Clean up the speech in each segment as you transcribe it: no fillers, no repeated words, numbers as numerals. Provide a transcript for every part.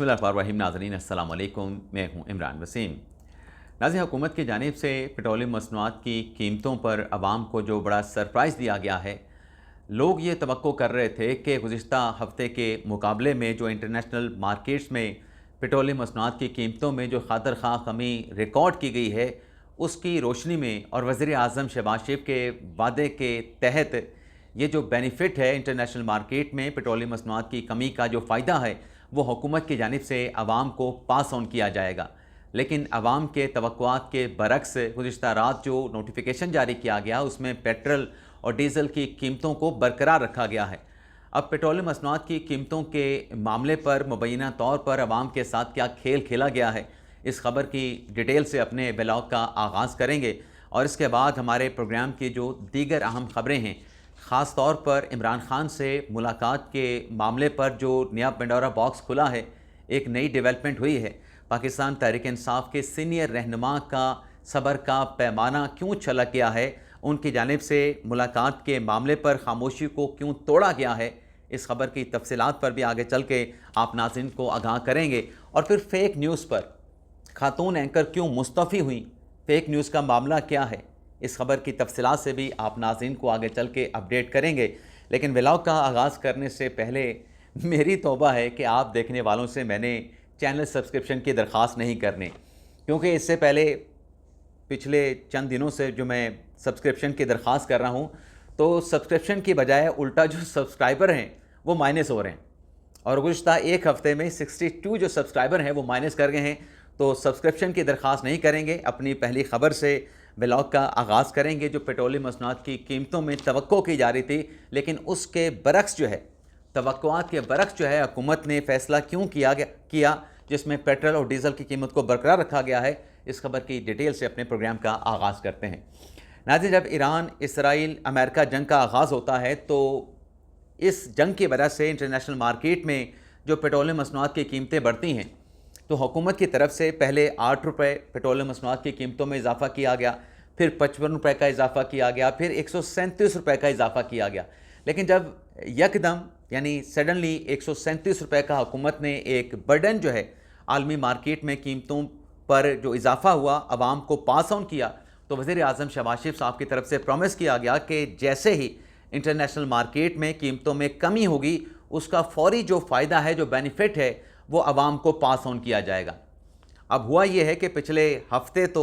बिस्मिल्लाहिर्रहमानिर्रहीम। नाज़रीन अस्सलाम वालेकुम, मैं हूँ इमरान वसीम। नाज़रीन, हुकूमत की जानिब से पेट्रोलियम मसनूआत की कीमतों पर आवाम को जो बड़ा सरप्राइज़ दिया गया है। लोग ये तवक्को कर रहे थे कि गुज़िश्ता हफ़्ते के मुकाबले में जो इंटरनेशनल मार्केट्स में पेट्रोलियम मसनूआत की कीमतों में जो खातर खा कमी रिकॉर्ड की गई है, उसकी रोशनी में और वज़ीर आज़म शहबाज शरीफ के वादे के तहत ये जो बेनिफिट है इंटरनेशनल मार्केट में पेट्रोलियम मसनूआत की कमी का जो फ़ायदा है, वो हुकूमत की जानिब से आवाम को पास ऑन किया जाएगा। लेकिन आवाम के तवक्कुआत के बरक्स गुज़िश्ता रात जो नोटिफिकेशन जारी किया गया, उसमें पेट्रोल और डीज़ल की कीमतों को बरकरार रखा गया है। अब पेट्रोलियम मसनूआत की कीमतों के मामले पर मुबैना तौर पर आवाम के साथ क्या खेल खेला गया है, इस खबर की डिटेल से अपने ब्लॉग का आगाज़ करेंगे और इसके बाद हमारे प्रोग्राम की जो दीगर अहम खबरें हैं, ख़ास तौर पर इमरान खान से मुलाकात के मामले पर जो नया पेंडोरा बॉक्स खुला है, एक नई डेवलपमेंट हुई है। पाकिस्तान तहरीक इंसाफ के सीनियर रहनुमा का सब्र का पैमाना क्यों छलक गया है, उनकी जानिब से मुलाकात के मामले पर खामोशी को क्यों तोड़ा गया है, इस खबर की तफसीलात पर भी आगे चल के आप नाज़रीन को आगाह करेंगे। और फिर फेक न्यूज़ पर खातून एंकर क्यों मुस्तफ़ी हुई, फेक न्यूज़ का मामला क्या है, इस खबर की तफसीलात से भी आप नाज़रीन को आगे चल के अपडेट करेंगे। लेकिन व्लॉग का आगाज़ करने से पहले मेरी तौबा है कि आप देखने वालों से मैंने चैनल सब्सक्रिप्शन की दरख्वास्त नहीं करनी, क्योंकि इससे पहले पिछले चंद दिनों से जो मैं सब्सक्रिप्शन की दरख्वास्त कर रहा हूँ, तो सब्सक्रिप्शन की बजाय उल्टा जो सब्सक्राइबर हैं वो माइनस हो रहे हैं और गुज़िश्ता एक हफ़्ते में 62 जो सब्सक्राइबर हैं वो माइनस कर गए हैं। तो सब्सक्रिप्शन की दरख्वास्त नहीं करेंगे। अपनी पहली ख़बर से व्लॉग का आगाज़ करेंगे जो पेट्रोलियम मसनूआत की कीमतों में तवक्को की जा रही थी, लेकिन उसके बरक्स जो है, तवक्कुआत के बरक्स जो है, हुकूमत ने फ़ैसला क्यों किया जिसमें पेट्रोल और डीज़ल की कीमत को बरकरार रखा गया है। इस खबर की डिटेल से अपने प्रोग्राम का आगाज़ करते हैं। नाज़रीन, जब ईरान इसराइल अमेरिका जंग का आगाज़ होता है, तो इस जंग की वजह से इंटरनेशनल मार्केट में जो पेट्रोलियम मसनूआत की कीमतें बढ़ती हैं, तो हुकूमत की तरफ से पहले 8 रुपये पेट्रोलियम मसनूआत की कीमतों में इजाफ़ा किया गया, फिर 55 रुपये का इजाफ़ा किया गया, फिर 137 रुपये का इजाफ़ा किया गया। लेकिन जब यकदम यानी सडनली 137 रुपये का हुकूमत ने एक बर्डन जो है आलमी मार्केट में कीमतों पर जो इजाफ़ा हुआ, आवाम को पास ऑन किया, तो वज़ीर आज़म शहबाज शरीफ साहब की तरफ से प्रॉमिस किया गया कि जैसे ही इंटरनेशनल मार्केट में कीमतों में कमी होगी, उसका फौरी जो फ़ायदा है, जो बेनिफिट है, वो आवाम को पास ऑन किया जाएगा। अब हुआ ये है कि पिछले हफ्ते तो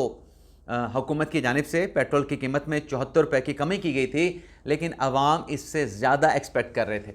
हुकूमत की जानिब से पेट्रोल की कीमत में 74 रुपये की कमी की गई थी, लेकिन आवाम इससे ज़्यादा एक्सपेक्ट कर रहे थे।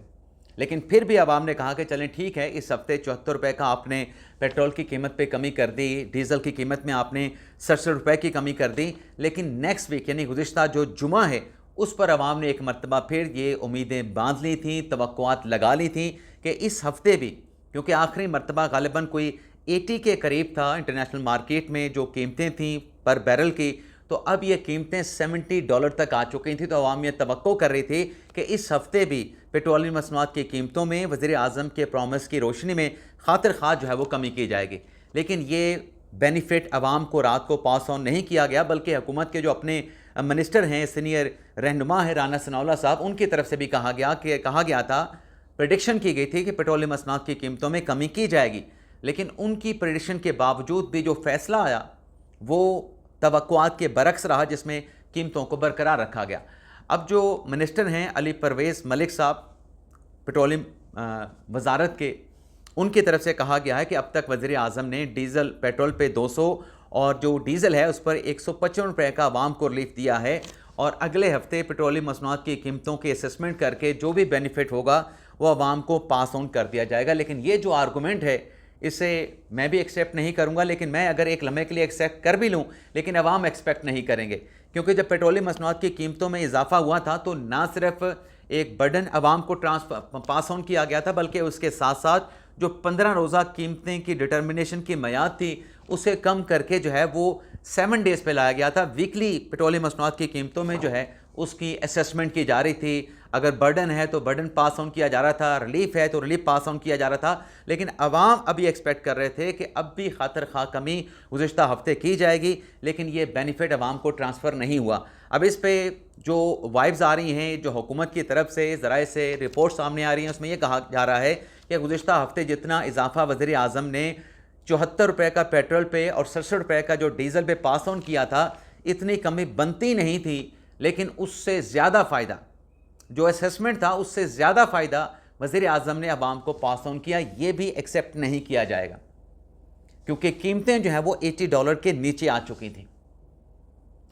लेकिन फिर भी आवाम ने कहा कि चलें ठीक है, इस हफ्ते 74 रुपये का आपने पेट्रोल की कीमत पे कमी कर दी, डीज़ल की कीमत में आपने 67 रुपये की कमी कर दी, लेकिन नेक्स्ट वीक यानी गुज़िश्ता जो जुमा है, उस पर आवाम ने एक मरतबा फिर ये उम्मीदें बांध ली थी, तवक्कुआत लगा ली थी कि इस हफ्ते भी, क्योंकि आखिरी मरतबा गालिबन कोई 80 के करीब था इंटरनेशनल मार्केट में जो कीमतें थीं पर बैरल की, तो अब ये कीमतें $70 तक आ चुकी थी। तो अवाम ये तवक्को कर रही थी कि इस हफ्ते भी पेट्रोलियम मसनूआत की कीमतों में वज़ीर आज़म के प्रॉमिस की रोशनी में खातिर खा जो है वो कमी की जाएगी। लेकिन ये बेनिफिट आवाम को रात को पास ऑन नहीं किया गया, बल्कि हुकूमत के जो अपने मिनिस्टर हैं, सीनियर रहनुमा है राना सनाउल्लाह साहब, उनकी तरफ से भी कहा गया था, प्रेडिक्शन की गई थी कि पेट्रोलियम मसनूआत की कीमतों में कमी की जाएगी। लेकिन उनकी प्रेडिक्शन के बावजूद भी जो फैसला आया वो तवक्कुआत के बरक्स रहा, जिसमें कीमतों को बरकरार रखा गया। अब जो मिनिस्टर हैं अली परवेज़ मलिक साहब पेट्रोलियम वजारत के, उनकी तरफ से कहा गया है कि अब तक वज़ीर आज़म ने डीज़ल पेट्रोल पे 200 और जो डीज़ल है उस पर 155 रुपये का आवाम को रिलीफ दिया है, और अगले हफ्ते पेट्रोलियम मसनूआत की कीमतों की असेसमेंट करके जो भी बेनिफिट होगा वो आवाम को पास ऑन कर दिया जाएगा। लेकिन ये जो आर्गूमेंट है, इसे मैं भी एक्सेप्ट नहीं करूंगा, लेकिन मैं अगर एक लम्हे के लिए एक्सेप्ट कर भी लूं, लेकिन आवाम एक्सपेक्ट नहीं करेंगे, क्योंकि जब पेट्रोलियम मसनूआत की कीमतों में इजाफा हुआ था तो ना सिर्फ एक बर्डन आवाम को पास ऑन किया गया था, बल्कि उसके साथ साथ जो 15 रोज़ा कीमतें की डिटर्मिनेशन की मियाद थी उसे कम करके जो है वो 7 डेज़ पे लाया गया था। वीकली पेट्रोलियम मसनूआत की कीमतों में जो है उसकी असेसमेंट की जा रही थी। अगर बर्डन है तो बर्डन पास ऑन किया जा रहा था, रिलीफ है तो रिलीफ पास ऑन किया जा रहा था। लेकिन अवाम अभी एक्सपेक्ट कर रहे थे कि अब भी खातर खा कमी गुज़िश्ता हफ्ते की जाएगी, लेकिन ये बेनिफिट अवाम को ट्रांसफ़र नहीं हुआ। अब इस पे जो वाइब्स आ रही हैं, जो हुकूमत की तरफ से ज़राए से रिपोर्ट सामने आ रही हैं, उसमें यह कहा जा रहा है कि गुज़िश्ता हफ्ते जितना इजाफा वज़ीर आज़म ने 74 रुपये का पेट्रोल पे और 67 रुपये का जो डीज़ल पे पास ऑन किया था, इतनी कमी बनती नहीं थी, लेकिन उससे ज़्यादा फ़ायदा जो असेसमेंट था उससे ज़्यादा फ़ायदा वज़ीर आज़म ने अवाम को पास ऑन किया। ये भी एक्सेप्ट नहीं किया जाएगा क्योंकि कीमतें जो हैं वो $80 के नीचे आ चुकी थी।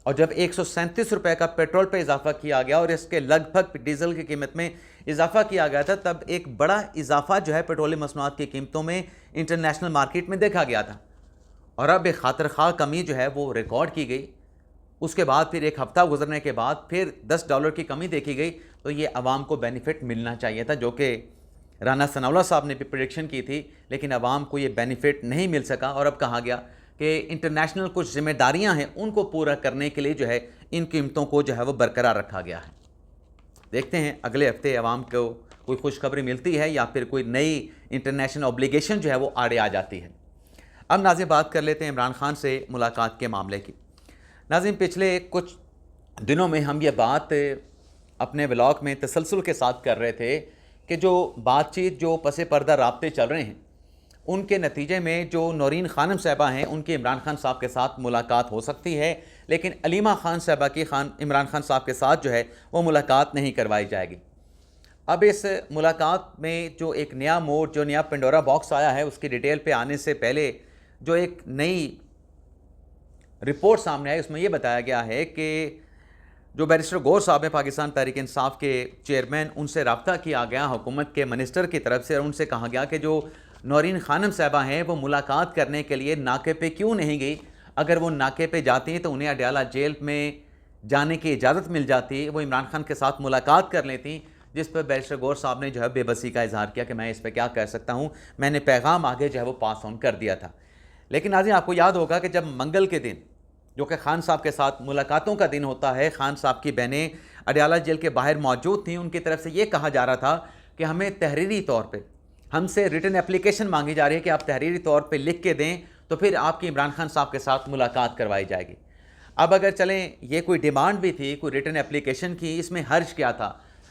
और जब 137 रुपये का पेट्रोल पे इजाफा किया गया और इसके लगभग डीज़ल की कीमत में इजाफा किया गया था, तब एक बड़ा इजाफा जो है पेट्रोलियम मसनूआत की कीमतों में इंटरनेशनल मार्केट में देखा गया था। और अब एक खातिर खा कमी जो है वो रिकॉर्ड की गई। उसके बाद फिर एक हफ़्ता गुजरने के बाद फिर $10 की कमी देखी गई। तो ये अवाम को बेनिफिट मिलना चाहिए था, जो कि राना सनाउल्लाह साहब ने भी प्रेडिक्शन की थी, लेकिन अवाम को ये बेनिफिट नहीं मिल सका। और अब कहा गया कि इंटरनेशनल कुछ जिम्मेदारियां हैं, उनको पूरा करने के लिए जो है इन कीमतों को जो है वो बरकरार रखा गया है। देखते हैं अगले हफ्ते अवाम को कोई खुशखबरी मिलती है या फिर कोई नई इंटरनेशनल ऑब्लिगेशन जो है वो आड़े आ जाती है। अब नाज़रीन बात कर लेते हैं इमरान खान से मुलाकात के मामले की। नाज़रीन पिछले कुछ दिनों में हम ये बात अपने व्लॉग में तसलसल के साथ कर रहे थे कि जो बातचीत जो पसे पर्दा राब्ते चल रहे हैं उनके नतीजे में जो नौरीन खानम साहबा हैं उनकी इमरान खान साहब के साथ मुलाकात हो सकती है, लेकिन अलीमा खान साहबा की इमरान खान साहब के साथ जो है वो मुलाकात नहीं करवाई जाएगी। अब इस मुलाकात में जो एक नया मोड़, जो नया पेंडोरा बॉक्स आया है, उसकी डिटेल पे आने से पहले जो एक नई रिपोर्ट सामने आई उसमें ये बताया गया है कि जो बैरिस्टर गौर साहब हैं पाकिस्तान तहरीक इंसाफ के चेयरमैन, उनसे रब्ता किया गया हुकूमत के मिनिस्टर की तरफ से और उनसे कहा गया कि जो नौरीन खानम साहबा हैं वो मुलाकात करने के लिए नाके पे क्यों नहीं गई। अगर वो नाके पे जाती हैं तो उन्हें अडयाला जेल में जाने की इजाज़त मिल जाती, वो इमरान खान के साथ मुलाकात कर लेती। जिस पर बैरिस्टर गौर साहब ने जो है बेबसी का इजहार किया कि मैं इस पर क्या कह सकता हूँ, मैंने पैगाम आगे जो है वो पास ऑन कर दिया था। लेकिन नाज़रीन आपको याद होगा कि जब मंगल के दिन जो कि खान साहब के साथ मुलाकातों का दिन होता है, खान साहब की बहनें अडयाला जेल के बाहर मौजूद थीं, उनकी तरफ से ये कहा जा रहा था कि हमें तहरीरी तौर पे हमसे रिटन एप्लीकेशन मांगी जा रही है कि आप तहरीरी तौर पे लिख के दें तो फिर आपकी इमरान खान साहब के साथ मुलाकात करवाई जाएगी। अब अगर चलें ये कोई डिमांड भी थी, कोई रिटन एप्लीकेशन की, इसमें हर्ज क्या था?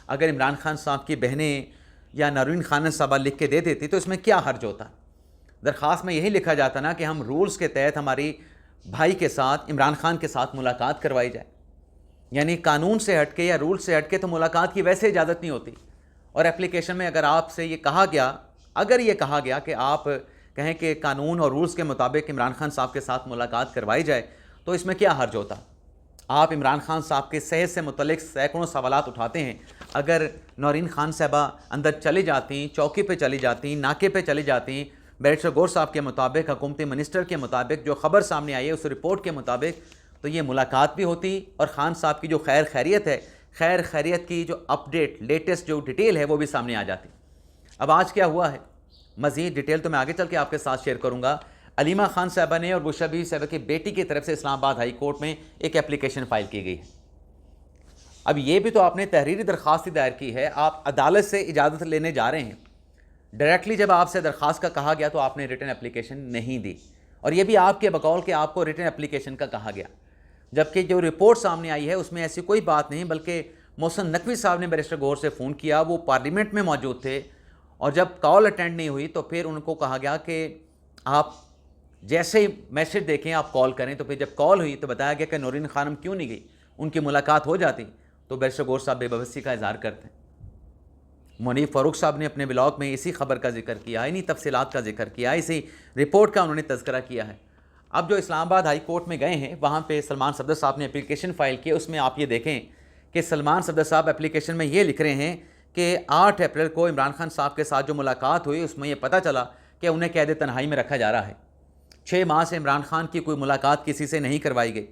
अगर इमरान खान साहब की बहनें या नौरीन खानम साहबा लिख के दे देती तो इसमें क्या हर्ज होता? दरख्वास्त में यही लिखा जाता ना कि हम रूल्स के तहत हमारी भाई के साथ, इमरान खान के साथ मुलाकात करवाई जाए। यानी कानून से हटके या रूल से हटके तो मुलाकात की वैसे इजाज़त नहीं होती। और एप्लीकेशन में अगर आपसे ये कहा गया, अगर ये कहा गया कि आप कहें कि कानून और रूल्स के मुताबिक इमरान खान साहब के साथ मुलाकात करवाई जाए, तो इसमें क्या हर्ज होता? आप इमरान खान साहब के सेहत से मुतल्लिक सैकड़ों सवालात उठाते हैं। अगर नौरीन खान साहबा अंदर चली जाती, चौकी पे चली जाती, नाके पे चली जाती, बैरिस्टर गौर साहब के मुताबिक, हुकूमती मिनिस्टर के मुताबिक, जो ख़बर सामने आई है उस रिपोर्ट के मुताबिक, तो ये मुलाकात भी होती और ख़ान साहब की जो खैर खैरियत है, खैर खैरियत की जो अपडेट, लेटेस्ट जो डिटेल है वो भी सामने आ जाती। अब आज क्या हुआ है, मज़ीद डिटेल तो मैं आगे चल के आपके साथ शेयर करूँगा। अलीमा खान साहबा ने और बुशरा बीबी साहबा की बेटी की तरफ से इस्लामाबाद हाई कोर्ट में एक एप्लीकेशन फ़ाइल की गई है। अब ये भी तो आपने तहरीरी दरख्वास्त दायर की है, आप अदालत से इजाज़त लेने जा रहे हैं। डायरेक्टली जब आपसे दरख्वास्त का कहा गया तो आपने रिटन एप्लीकेशन नहीं दी, और ये भी आपके बकौल के आपको रिटन एप्लीकेशन का कहा गया, जबकि जो रिपोर्ट सामने आई है उसमें ऐसी कोई बात नहीं। बल्कि मोहसिन नकवी साहब ने बैरिस्टर गौर से फ़ोन किया, वो पार्लियामेंट में मौजूद थे, और जब कॉल अटेंड नहीं हुई तो फिर उनको कहा गया कि आप जैसे ही मैसेज देखें आप कॉल करें। तो फिर जब कॉल हुई तो बताया गया कि नौरीन खानम क्यों नहीं गई, उनकी मुलाकात हो जाती। तो बैरिस्टर गौर साहब बेबसी का इजहार करते हैं। मुनीफ फ़ारूक साहब ने अपने ब्लॉग में इसी खबर का जिक्र किया, इन्हीं तफसीलात का जिक्र किया, इसी रिपोर्ट का उन्होंने तज़किरा किया है। अब जो इस्लामाबाद हाई कोर्ट में गए हैं वहाँ पे सलमान सफदर साहब ने एप्लीकेशन फ़ाइल की। उसमें आप ये देखें कि सलमान सफदर साहब एप्लीकेशन में ये लिख रहे हैं कि 8 अप्रैल को इमरान खान साहब के साथ जो मुलाकात हुई उसमें यह पता चला कि उन्हें कैद तन्हाई में रखा जा रहा है। 6 माह से इमरान खान की कोई मुलाकात किसी से नहीं करवाई गई।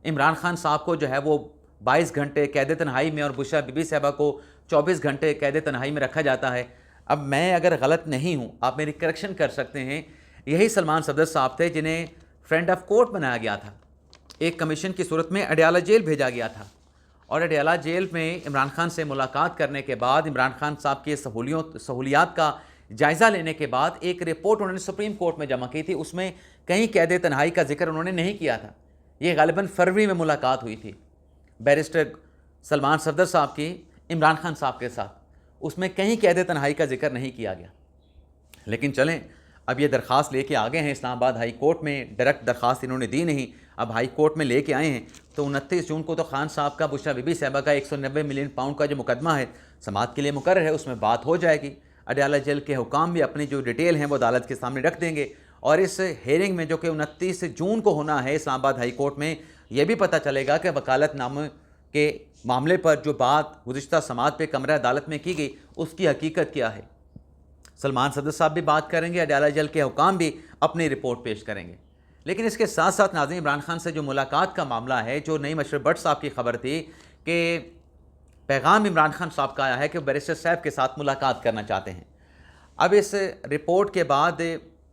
इमरान खान साहब को जो है वो 22 घंटे कैद तन्हाई में और बुशरा बीबी साहबा को 24 घंटे कैद तन्हाई में रखा जाता है। अब मैं अगर गलत नहीं हूँ, आप मेरी करेक्शन कर सकते हैं, यही सलमान सफदर साहब थे जिन्हें फ्रेंड ऑफ कोर्ट बनाया गया था, एक कमीशन की सूरत में अडयाला जेल भेजा गया था। और अडयाला जेल में इमरान खान से मुलाकात करने के बाद, इमरान खान साहब की सहूलियात का जायज़ा लेने के बाद एक रिपोर्ट उन्होंने सुप्रीम कोर्ट में जमा की थी। उसमें कहीं कैद तन्हाई का जिक्र उन्होंने नहीं किया था। ये गालिबन फरवरी में मुलाकात हुई थी बैरिस्टर सलमान सफदर साहब की इमरान खान साहब के साथ, उसमें कहीं कैद तन्हाई का जिक्र नहीं किया गया। लेकिन चलें, अब ये दरख्वास्त लेके आ गए हैं इस्लामाबाद हाई कोर्ट में, डायरेक्ट दरख्वास्त इन्होंने दी नहीं, अब हाई कोर्ट में लेके आए हैं। तो 29 जून को तो खान साहब का, बुशरा बीबी साहबा का 190 मिलियन पाउंड का जो मुकदमा है समाअत के लिए मुकर्रर है, उसमें बात हो जाएगी। अडयाला जेल के हुकाम भी अपनी जो डिटेल हैं वो अदालत के सामने रख देंगे, और इस हेयरिंग में जो कि 29 जून को होना है इस्लामाबाद हाई कोर्ट में, यह भी पता चलेगा कि वकालतनामे के मामले पर जो बात गुज़िश्ता समाअत पे कमरा अदालत में की गई उसकी हकीकत क्या है। सलमान सदर साहब भी बात करेंगे, अडयाला जेल के हुकाम भी अपनी रिपोर्ट पेश करेंगे। लेकिन इसके साथ साथ नाज़रीन, इमरान खान से जो मुलाकात का मामला है, जो नईम अशरफ भट्ट साहब की खबर थी कि पैगाम इमरान खान साहब का आया है कि बैरिस्टर साहब के साथ मुलाकात करना चाहते हैं। अब इस रिपोर्ट के बाद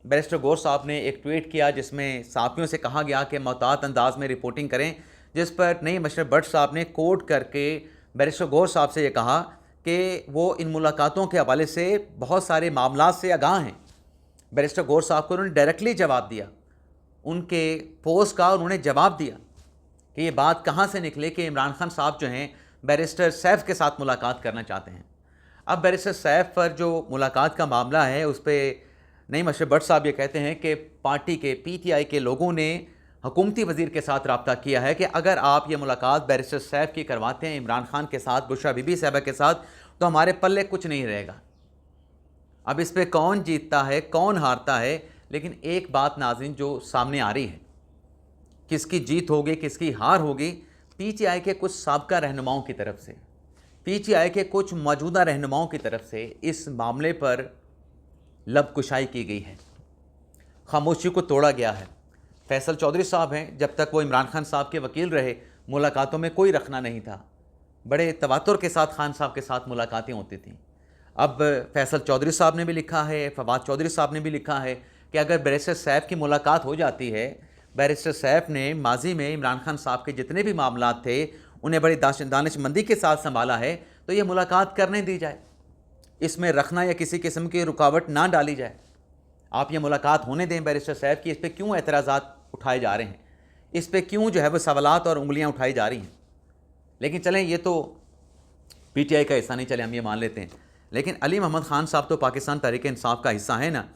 बैरिस्टर गौर साहब ने एक ट्वीट किया जिसमें साथियों से कहा गया कि मोहतात अंदाज में रिपोर्टिंग करें, जिस पर नईम अशरफ भट्ट साहब ने कोट करके बैरिस्टर गौर साहब से ये कहा कि वो इन मुलाकातों के हवाले से बहुत सारे मामलात से आगाह हैं। बैरिस्टर गौर साहब को उन्होंने डायरेक्टली जवाब दिया उनके पोस्ट का, और उन्होंने जवाब दिया कि ये बात कहाँ से निकले कि इमरान खान साहब जो हैं बैरिस्टर सैफ के साथ मुलाकात करना चाहते हैं। अब बैरिस्टर सैफ पर जो मुलाकात का मामला है उस पर नईम अशरफ भट्ट साहब ये कहते हैं कि पार्टी के PTI के लोगों ने हुकूमती वज़ीर के साथ रब्ता किया है कि अगर आप ये मुलाकात बैरिस्टर सैफ की करवाते हैं इमरान खान के साथ, बुशरा बीबी साहबा के साथ, तो हमारे पल्ले कुछ नहीं रहेगा। अब इस पे कौन जीतता है कौन हारता है, लेकिन एक बात नाज़रीन जो सामने आ रही है, किसकी जीत होगी किसकी हार होगी, PTI के कुछ साबका रहनुमाओं की तरफ से, PTI के कुछ मौजूदा रहनुमाओं की तरफ से इस मामले पर लब कुशाई की गई है, खामोशी को तोड़ा गया है। फैसल चौधरी साहब हैं, जब तक वो इमरान खान साहब के वकील रहे मुलाकातों में कोई रखना नहीं था, बड़े तवातुर के साथ खान साहब के साथ मुलाकातें होती थीं। अब फैसल चौधरी साहब ने भी लिखा है, फवाद चौधरी साहब ने भी लिखा है कि अगर बैरिस्टर सैफ की मुलाकात हो जाती है, बैरिस्टर सैफ ने माजी में इमरान खान साहब के जितने भी मामलात थे उन्हें बड़ी दानिशमंदी के साथ संभाला है, तो ये मुलाकात करने दी जाए, इसमें रखना या किसी किस्म की रुकावट ना डाली जाए। आप ये मुलाकात होने दें बैरिस्टर सैफ की। इस पर क्यों एतराज़ात उठाए जा रहे हैं, इस पर क्यों जो है वो सवालात और उंगलियां उठाई जा रही हैं। लेकिन चलें, ये तो PTI का हिस्सा नहीं, चले हम ये मान लेते हैं। लेकिन अली मोहम्मद ख़ान साहब तो पाकिस्तान तहरीक इंसाफ का हिस्सा है ना,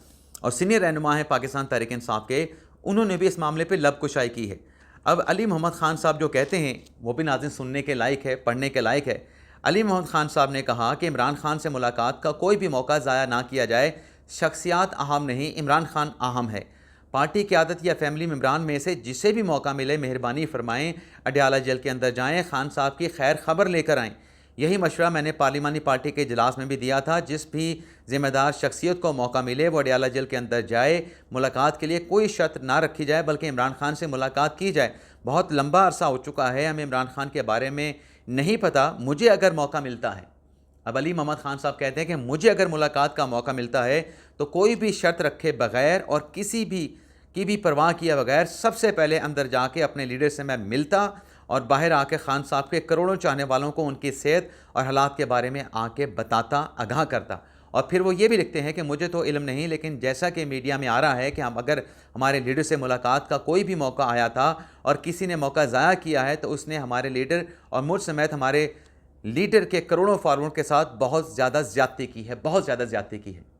और सीनियर रहनुमा है पाकिस्तान तहरीक इंसाफ के, उन्होंने भी इस मामले पर लब कुशाई की है। अब अली मोहम्मद ख़ान साहब जो कहते हैं वो भी नाज़रीन सुनने के लायक है, पढ़ने के लायक है। अली मोहम्मद ख़ान साहब ने कहा कि इमरान खान से मुलाकात का कोई भी मौका ज़ाया ना किया जाए, शख्सियात अहम नहीं, इमरान खान अहम है। पार्टी क़यादत या फैमिली मेम्बरान में से जिसे भी मौका मिले मेहरबानी फरमाएँ अडयाला जेल के अंदर जाएँ, खान साहब की खैर खबर लेकर आएँ। यही मशवरा मैंने पार्लिमानी पार्टी के इजलास में भी दिया था। जिस भी ज़िम्मेदार शख्सियत को मौका मिले वो अडयाला जेल के अंदर जाए, मुलाकात के लिए कोई शर्त ना रखी जाए, बल्कि इमरान खान से मुलाकात की जाए। बहुत लंबा अरसा हो चुका है, हमें इमरान खान के बारे में नहीं पता, मुझे अगर मौका मिलता है, अब अली मोहम्मद ख़ान साहब कहते हैं कि मुझे अगर मुलाकात का मौका मिलता है तो कोई भी शर्त रखे बगैर और किसी भी की भी परवाह किए बगैर सबसे पहले अंदर जाके अपने लीडर से मैं मिलता, और बाहर आके खान साहब के करोड़ों चाहने वालों को उनकी सेहत और हालात के बारे में आके बताता, आगाह करता। और फिर वो ये भी लिखते हैं कि मुझे तो इल्म नहीं, लेकिन जैसा कि मीडिया में आ रहा है कि हम अगर हमारे लीडर से मुलाकात का कोई भी मौका आया था और किसी ने मौका ज़ाया किया है, तो उसने हमारे लीडर और मुझ समेत हमारे लीडर के करोड़ों फॉलोअर के साथ बहुत ज़्यादा ज़्यादती की है, बहुत ज़्यादा ज़्यादती की है।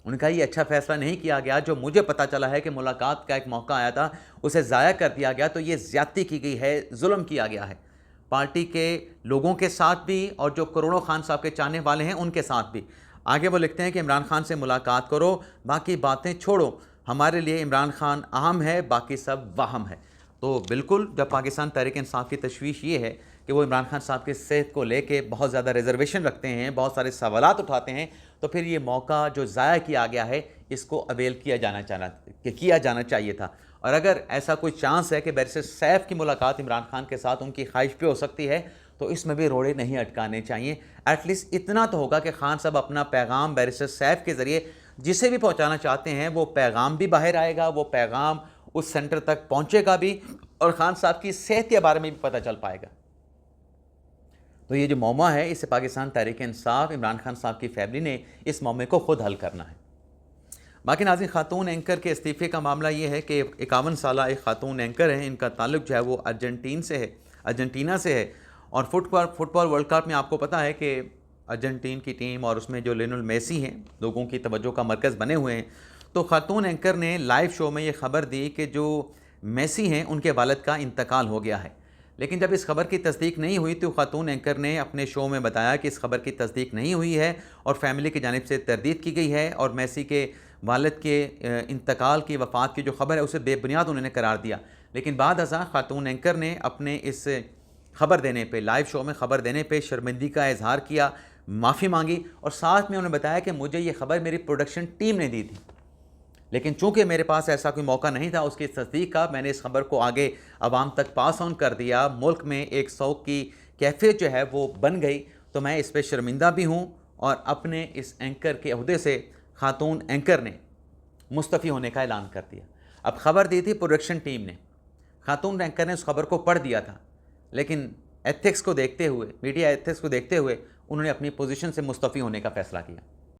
उनका ये अच्छा फ़ैसला नहीं किया गया। जो मुझे पता चला है कि मुलाकात का एक मौका आया था उसे ज़ाया कर दिया गया, तो ये ज़्यादती की गई है, जुल्म किया गया है पार्टी के लोगों के साथ भी और जो करोड़ों खान साहब के चाहने वाले हैं उनके साथ भी। आगे वो लिखते हैं कि इमरान खान से मुलाकात करो, बाकी बातें छोड़ो, हमारे लिए इमरान खान अहम है, बाकी सब वाहम है। तो बिल्कुल जब पाकिस्तान तहरीक इंसाफ की तशवीश ये है कि वो इमरान खान साहब की सेहत को लेके बहुत ज़्यादा रिजर्वेशन रखते हैं, बहुत सारे सवालात उठाते हैं, तो फिर ये मौका जो ज़ाया किया गया है इसको अवेल किया जाना चाहिए था। और अगर ऐसा कोई चांस है कि बैरिस्टर सैफ की मुलाकात इमरान खान के साथ उनकी ख्वाहिश पे हो सकती है, तो इसमें भी रोड़े नहीं अटकाने चाहिए। एटलीस्ट इतना तो होगा कि खान साहब अपना पैगाम बैरिस्टर सैफ के ज़रिए जिसे भी पहुँचाना चाहते हैं वो पैगाम भी बाहर आएगा, वो पैगाम उस सेंटर तक पहुँचेगा भी, और ख़ान साहब की सेहत के बारे में भी पता चल पाएगा। तो ये जो मौमा है इसे पाकिस्तान तहरीक इंसाफ, इमरान खान साहब की फैमिली ने इस मौमे को खुद हल करना है। बाकी नाज़रीन, खातून एंकर के इस्तीफ़े का मामला ये है कि 51 साला एक खातून एंकर हैं, इनका ताल्लुक़ जो है वो अर्जेंटीना से है। और फुटबॉल वर्ल्ड कप में आपको पता है कि अर्जेंटीन की टीम और उसमें जो लियोनेल मेसी हैं लोगों की तवज्जो का मरकज़ बने हुए हैं, तो ख़ातून एंकर ने लाइव शो में ये ख़बर दी कि जो मेसी हैं उनके वालिद का इंतकाल हो गया है। लेकिन जब इस खबर की तस्दीक नहीं हुई तो ख़ातून एंकर ने अपने शो में बताया कि इस खबर की तस्दीक नहीं हुई है और फैमिली की जानिब से तरदीद की गई है और मेसी के वालिद के इंतकाल की, वफ़ात की जो खबर है उसे बेबुनियाद उन्होंने करार दिया। लेकिन बाद अज़ां ख़ातून एंकर ने अपने इस खबर देने पे, लाइव शो में खबर देने पे शर्मिंदगी का इज़हार किया, माफ़ी मांगी और साथ में उन्होंने बताया कि मुझे ये खबर मेरी प्रोडक्शन टीम ने दी थी, लेकिन चूंकि मेरे पास ऐसा कोई मौका नहीं था उसकी तस्दीक का, मैंने इस खबर को आगे आवाम तक पास ऑन कर दिया। मुल्क में एक शौक़ की कैफियत जो है वो बन गई, तो मैं इस पर शर्मिंदा भी हूँ और अपने इस एंकर के अहदे से ख़ातून एंकर ने मुस्तफ़ी होने का ऐलान कर दिया। अब ख़बर दी थी प्रोडक्शन टीम ने, ख़ातून एंकर ने उस खबर को पढ़ दिया था, लेकिन एथिक्स को देखते हुए, मीडिया एथिक्स को देखते हुए उन्होंने अपनी पोजीशन से मुस्तफ़ी होने का फ़ैसला किया।